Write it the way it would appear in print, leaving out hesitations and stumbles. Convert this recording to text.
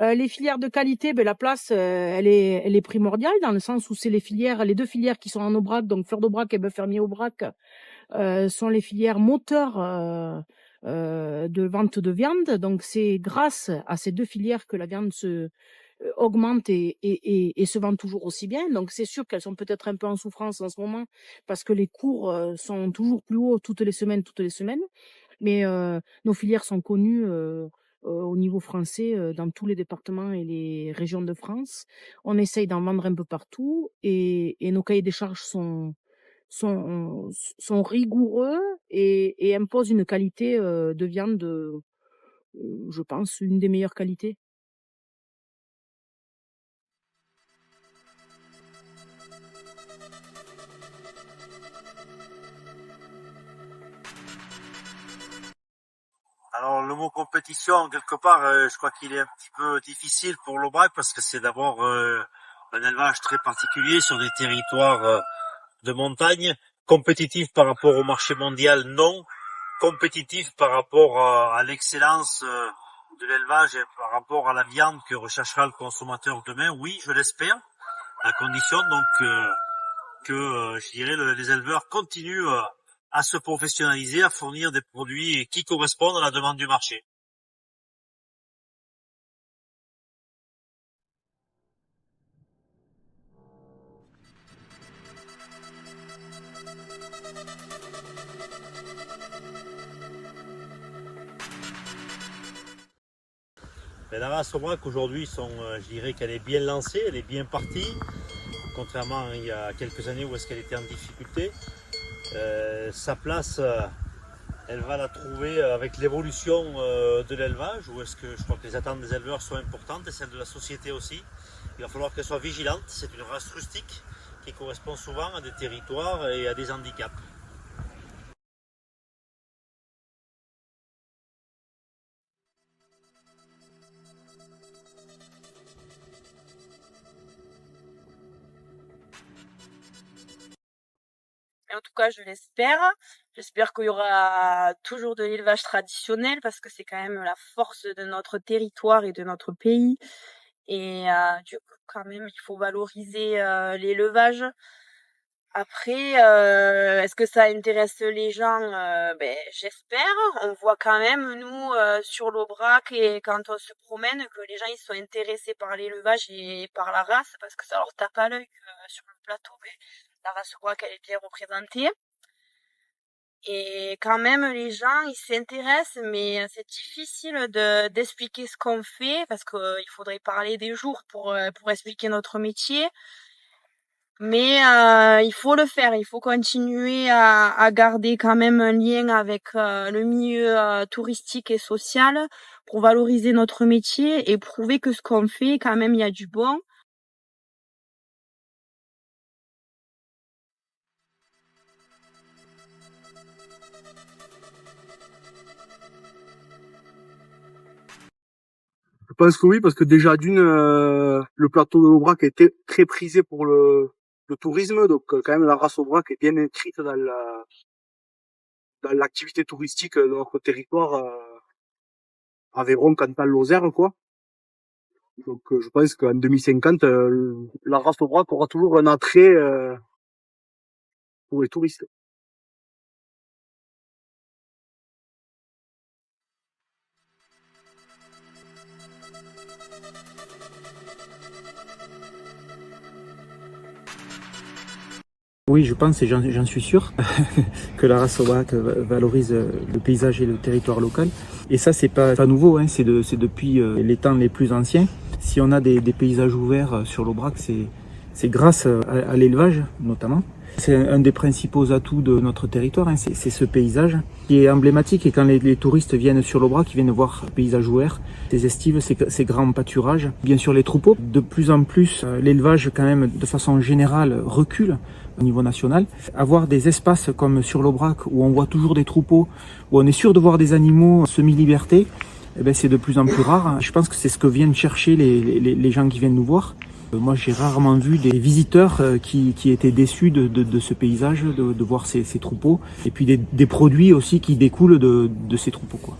Les filières de qualité, la place, elle est primordiale dans le sens où c'est les 2 filières qui sont en Aubrac, donc Fleur d'Aubrac et Bœuf Fermier Aubrac, sont les filières moteurs, de vente de viande. Donc c'est grâce à ces 2 filières que la viande augmente et se vend toujours aussi bien. Donc c'est sûr qu'elles sont peut-être un peu en souffrance en ce moment parce que les cours, sont toujours plus hauts toutes les semaines. Mais nos filières sont connues, au niveau français, dans tous les départements et les régions de France. On essaye d'en vendre un peu partout et nos cahiers des charges sont rigoureux et imposent une qualité, de viande, je pense une des meilleures qualités. Alors le mot compétition, quelque part, je crois qu'il est un petit peu difficile pour l'Aubrac parce que c'est d'abord un élevage très particulier sur des territoires de montagne, compétitif par rapport au marché mondial, non, compétitif par rapport à l'excellence de l'élevage et par rapport à la viande que recherchera le consommateur demain, oui, je l'espère, à condition donc je dirais, les éleveurs continuent à se professionnaliser, à fournir des produits qui correspondent à la demande du marché. Mais la race Aubrac aujourd'hui, je dirais qu'elle est bien lancée, elle est bien partie, contrairement à il y a quelques années où est-ce qu'elle était en difficulté. Sa place, elle va la trouver avec l'évolution de l'élevage, où est-ce que je crois que les attentes des éleveurs sont importantes et celles de la société aussi. Il va falloir qu'elle soit vigilante. C'est une race rustique qui correspond souvent à des territoires et à des handicaps. En tout cas, je l'espère. J'espère qu'il y aura toujours de l'élevage traditionnel parce que c'est quand même la force de notre territoire et de notre pays. Et du coup, quand même, il faut valoriser l'élevage. Après, est-ce que ça intéresse les gens? J'espère. On voit quand même, nous, sur l'Aubrac et quand on se promène, que les gens ils sont intéressés par l'élevage et par la race parce que ça leur tape à l'œil que sur le plateau, la race Aubrac elle est bien représentée. Et quand même, les gens, ils s'intéressent, mais c'est difficile d'expliquer ce qu'on fait parce que il faudrait parler des jours pour expliquer notre métier. Mais il faut le faire, il faut continuer à garder quand même un lien avec le milieu touristique et social pour valoriser notre métier et prouver que ce qu'on fait, quand même, il y a du bon. Je pense que oui, parce que déjà le plateau de l'Aubrac était très prisé pour le tourisme, donc quand même la race Aubrac est bien inscrite dans l'activité touristique de notre territoire, Aveyron, Cantal, Lozère, quoi. Donc je pense qu'en 2050, la race Aubrac aura toujours un attrait pour les touristes. Oui, je pense et j'en suis sûr que la race Aubrac valorise le paysage et le territoire local. Et ça, c'est pas nouveau, hein, c'est depuis les temps les plus anciens. Si on a des paysages ouverts sur l'Aubrac, c'est grâce à l'élevage notamment. C'est un des principaux atouts de notre territoire, hein, c'est ce paysage qui est emblématique. Et quand les touristes viennent sur l'Aubrac, ils viennent voir le paysage ouvert, ces estives, ces grands pâturages. Bien sûr, les troupeaux. De plus en plus, l'élevage, quand même, de façon générale, recule au niveau national. Avoir des espaces comme sur l'Aubrac où on voit toujours des troupeaux, où on est sûr de voir des animaux semi-liberté, c'est de plus en plus rare. Je pense que c'est ce que viennent chercher les gens qui viennent nous voir. Moi, j'ai rarement vu des visiteurs qui étaient déçus de ce paysage, de voir ces troupeaux, et puis des produits aussi qui découlent de ces troupeaux, quoi.